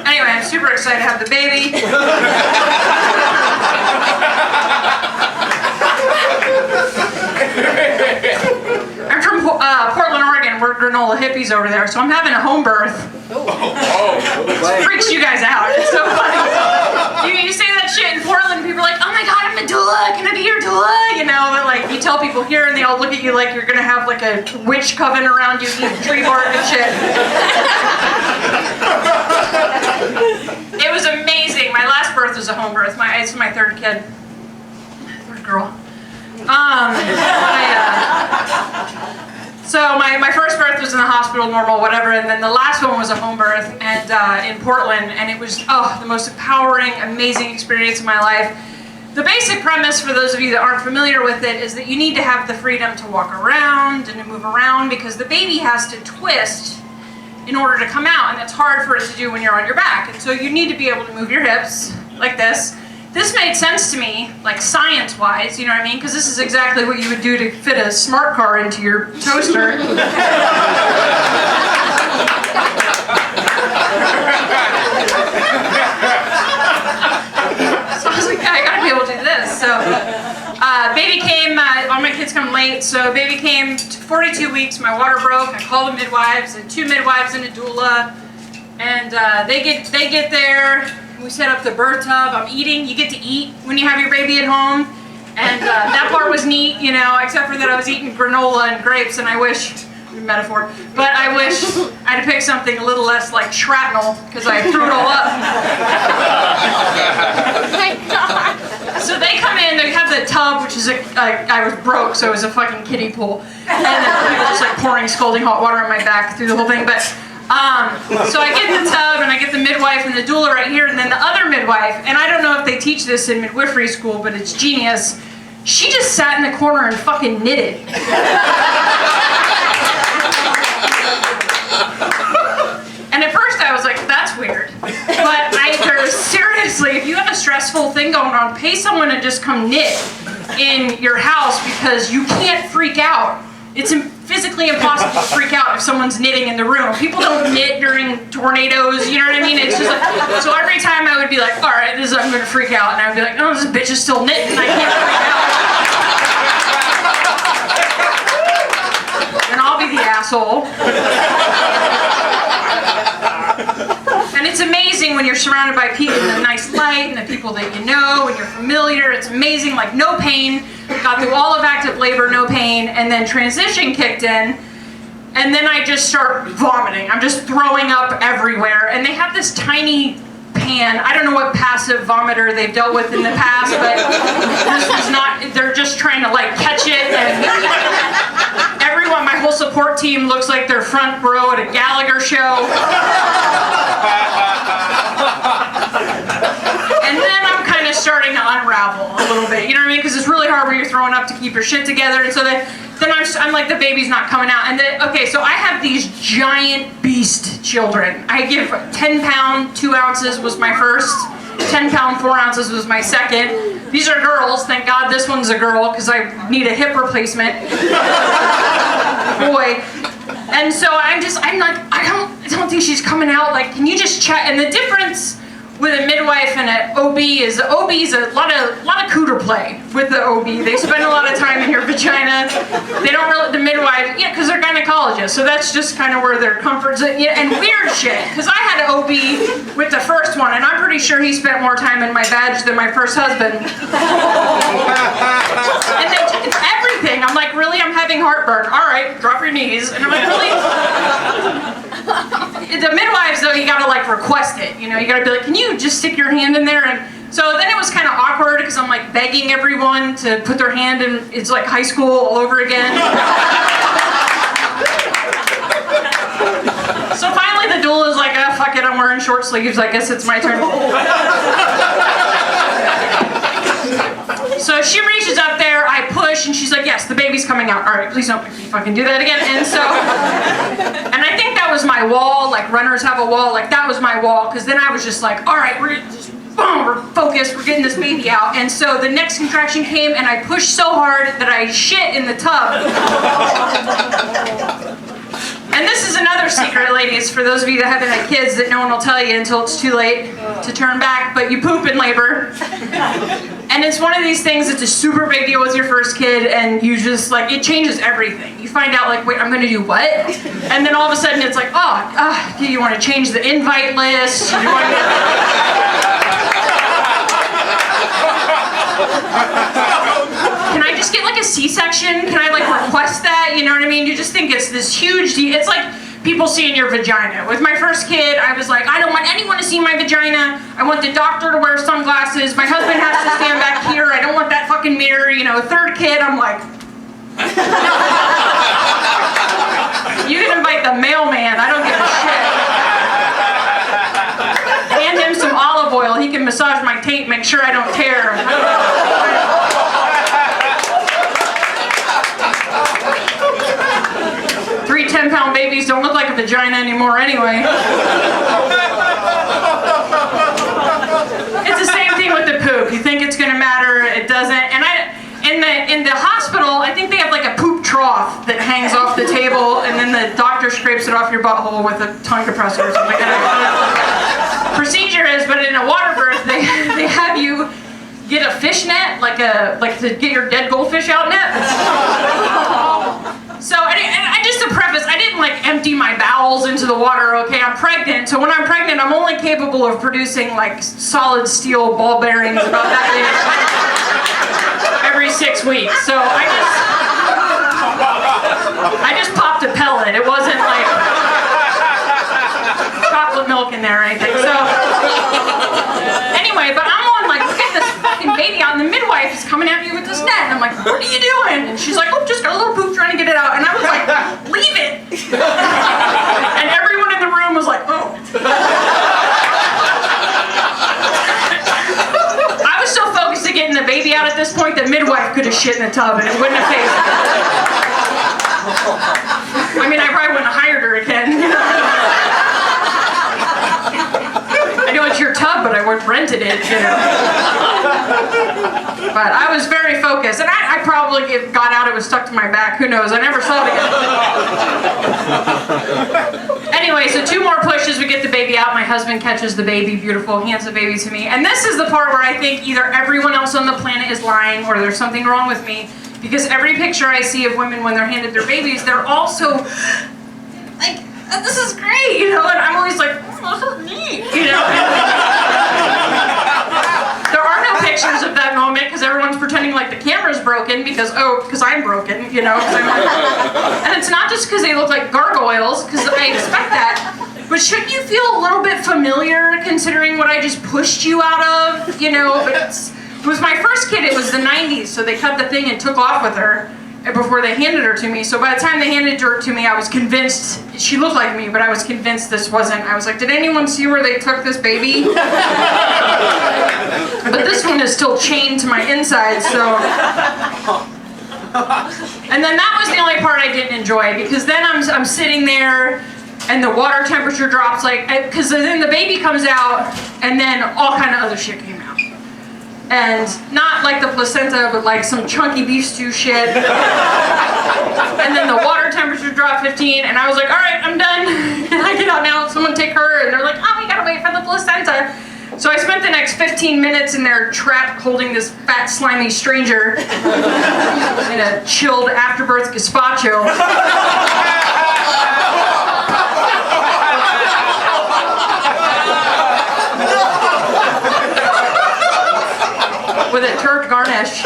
Anyway, I'm super excited to have the baby. I'm from Portland, Oregon. We're granola hippies over there, so I'm having a home birth. It freaks you guys out. It's so funny. You say that shit in Portland, people are like, oh my god, I'm a doula, can I be your doula? You know, but like you tell people here and they all look at you like you're gonna have like a witch coven around you, eating tree bark and shit. It was amazing. My last birth was a home birth. It's my third kid. Third girl. So my first birth was in the hospital, normal, whatever, and then the last one was a home birth and in Portland, and it was the most empowering, amazing experience of my life. The basic premise, for those of you that aren't familiar with it, is that you need to have the freedom to walk around and to move around because the baby has to twist in order to come out, and that's hard for it to do when you're on your back. And so you need to be able to move your hips like this. This made sense to me, like science-wise, you know what I mean? Because this is exactly what you would do to fit a smart car into your toaster. So I was like, yeah, I gotta be able to do this. So baby came, all my kids come late, so baby came 42 weeks, my water broke, I called the midwives, and 2 midwives and a doula, and they get there. We set up the birth tub. I'm eating. You get to eat when you have your baby at home. And that part was neat, you know, except for that I was eating granola and grapes, and I wish, metaphor, but I wish I had picked something a little less like shrapnel, because I threw it all up. Oh my God. So they come in, they have the tub, which is I was broke, so it was a fucking kiddie pool. And then just like pouring scalding hot water on my back through the whole thing, but so I get the tub and I get the midwife and the doula right here, and then the other midwife, and I don't know if they teach this in midwifery school, but it's genius. She just sat in the corner and fucking knitted. And at first I was like, that's weird. But seriously, if you have a stressful thing going on, pay someone to just come knit in your house because you can't freak out. It's physically impossible to freak out if someone's knitting in the room. People don't knit during tornadoes, you know what I mean? It's just like, so every time I would be like, all right, I'm gonna freak out. And I would be like, oh, this bitch is still knitting, I can't freak out. And I'll be the asshole. And it's amazing when you're surrounded by people in the nice light and the people that you know and you're familiar. It's amazing, like no pain. Got through all of active labor, no pain, and then transition kicked in, and then I just start vomiting. I'm just throwing up everywhere, and they have this tiny pan. I don't know what passive vomiter they've dealt with in the past, but this was not, they're just trying to like catch it, and everyone, my whole support team looks like they're front row at a Gallagher show. And then I'm kind of starting to unravel a little bit, you know what I mean? Because it's really hard when you're throwing up to keep your shit together. And so then I'm like, the baby's not coming out. And then, okay, so I have these giant beast children. I give 10 pound, 2 ounces was my first. 10 pound, 4 ounces was my second. These are girls. Thank God this one's a girl because I need a hip replacement. Boy. And so I'm like, I don't think she's coming out. Like, can you just check? And the difference with a midwife and an OB is a lot of cooter play with the OB. They spend a lot of time in your vagina. They don't really, the midwife, yeah, because they're gynecologists, so that's just kind of where their comfort's at. Yeah, and weird shit, because I had an OB with the first one, and I'm pretty sure he spent more time in my vag than my first husband. And then everything, I'm like, really, I'm having heartburn. All right, drop your knees. And I'm like, really? The midwives, though, you gotta like request it. You know, you gotta be like, can you just stick your hand in there? And so then it was kind of awkward because I'm like begging everyone to put their hand in. It's like high school all over again. So finally the doula's like, oh, fuck it, I'm wearing short sleeves. I guess it's my turn. So she reaches up there, I push, and she's like, yes, the baby's coming out. All right, please don't make me fucking do that again. And so, and I think that was my wall, like runners have a wall, like that was my wall, because then I was just like, all right, we're focused, we're getting this baby out. And so the next contraction came, and I pushed so hard that I shit in the tub. And this is another secret, ladies, for those of you that haven't had kids that no one will tell you until it's too late to turn back, but you poop in labor. And it's one of these things that's a super big deal with your first kid, and you just, like, it changes everything. You find out, like, wait, I'm gonna do what? And then all of a sudden it's like, do you want to change the invite list? Do you want Can I just get like a C-section? Can I like request that? You know what I mean? You just think it's this huge deal. It's like people seeing your vagina. With my first kid, I was like, I don't want anyone to see my vagina. I want the doctor to wear sunglasses. My husband has to stand back here. I don't want that fucking mirror. You know, third kid, I'm like, you can invite the mailman. I don't give a shit. Hand him some olive oil. He can massage my taint, make sure I don't tear. Three 10-pound babies don't look like a vagina anymore anyway. It's the same thing with the poop. You think it's gonna matter, it doesn't. And in the hospital, I think they have like a poop trough that hangs off the table, and then the doctor scrapes it off your butthole with a tongue compressor or something. Procedure is, but in a water birth, they have you get a fish net, like to get your dead goldfish out net. So, and just to preface, I didn't like empty my bowels into the water, okay? I'm pregnant, so when I'm pregnant, I'm only capable of producing like solid steel ball bearings about that big every 6 weeks. So I just popped a pellet. It wasn't like chocolate milk in there or anything. So anyway, but I'm on like, look at this fucking baby out, and the midwife is coming at me with this net, and I'm like, what are you doing? And she's like, oh, just got a little poop trying to get it out. And I was like, leave it. And everyone in the room was like, oh. I was so focused on getting the baby out at this point that midwife could have shit in the tub and it wouldn't have phased me. I mean, I probably wouldn't have hired her again. I know it's your tub, but I rented it, you know. But I was very focused, and I probably got out, it was stuck to my back, who knows, I never saw it again. Anyway, so 2 more pushes, we get the baby out, my husband catches the baby, beautiful, hands the baby to me, and this is the part where I think either everyone else on the planet is lying or there's something wrong with me, because every picture I see of women when they're handed their babies, they're also like, this is great, you know, and I'm always like, oh, this is neat, you know. There are no pictures of that moment because everyone's pretending like the camera's broken because I'm broken, you know. And it's not just because they look like gargoyles, because I expect that. But shouldn't you feel a little bit familiar considering what I just pushed you out of, you know? But it was my first kid, it was the 90s, so they cut the thing and took off with her before they handed her to me. So by the time they handed her to me, I was convinced, she looked like me, but I was convinced this wasn't. I was like, did anyone see where they took this baby? But this one is still chained to my insides, so. And then that was the only part I didn't enjoy, because then I'm sitting there and the water temperature drops, like, because then the baby comes out and then all kind of other shit came out. And not like the placenta, but like some chunky beef stew shit. And then the water temperature dropped 15, and I was like, all right, I'm done. Can I get out now? Someone take her. And they're like, oh, we gotta wait for the placenta. So I spent the next 15 minutes in there trapped holding this fat, slimy stranger in a chilled afterbirth gazpacho. With a turd garnish.